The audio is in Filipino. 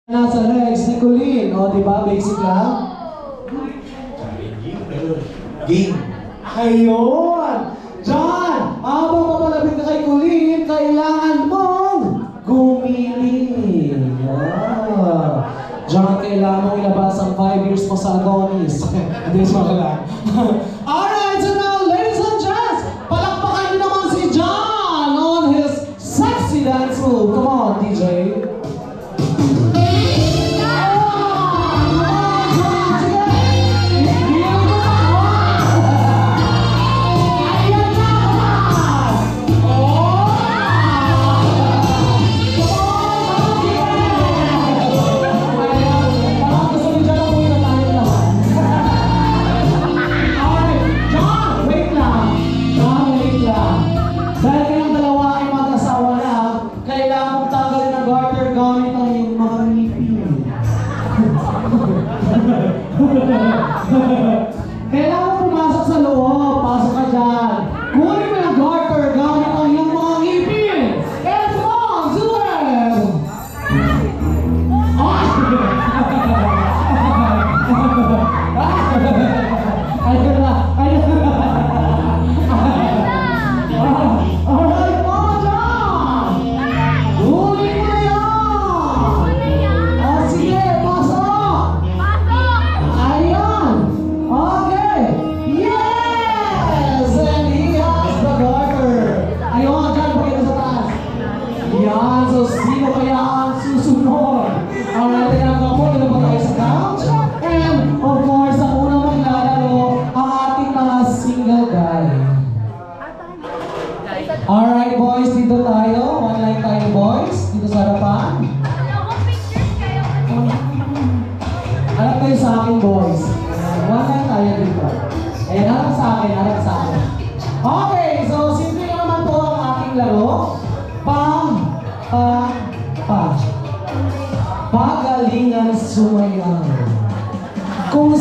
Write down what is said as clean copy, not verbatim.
Nasa Rex ni Colleen, o diba? Basic lang. Game. Ayun! John! Habang papalapit ka kay Colleen, kailangan mong gumili. Yeah. John, kailangan mong ilabas ang 5 years mo sa Adonis. Hindi, joke lang. Alright, so now, ladies and gents, palakpakan niyo naman si John on his sexy dance move. Come on, DJ. Dahil kayong dalawa ay mag-asawa na, kailangan mong tanggalin ang garter gamit ang iyong mga ngipin. Kailangan mong pumasok sa loob. Pasok ka dyan. Kunin mo yung garter gamit ang iyong mga ngipin. And come on, do it! Ayun na, ayun na. Alright, oh, John! Huli mo na yan! Oh, sige, pasok! Ayan! Okay! Yes! And he has the garter! Ayun, John, pakita sa taas! Yan, so sino kaya ang susunod? Alright, teka lang po, ito pa tayo sa couch. And, of course, ang unang maglalaro, ang ating mga single guy. Alright boys, dito tayo. One line tayo boys. Dito sa harapan. Harap kayo sa akin boys. One line tayo dito. Ayan, harap sa akin, harap sa akin. Okay, so simple naman po ang aking laro. Pagalingan sumayaw. Kung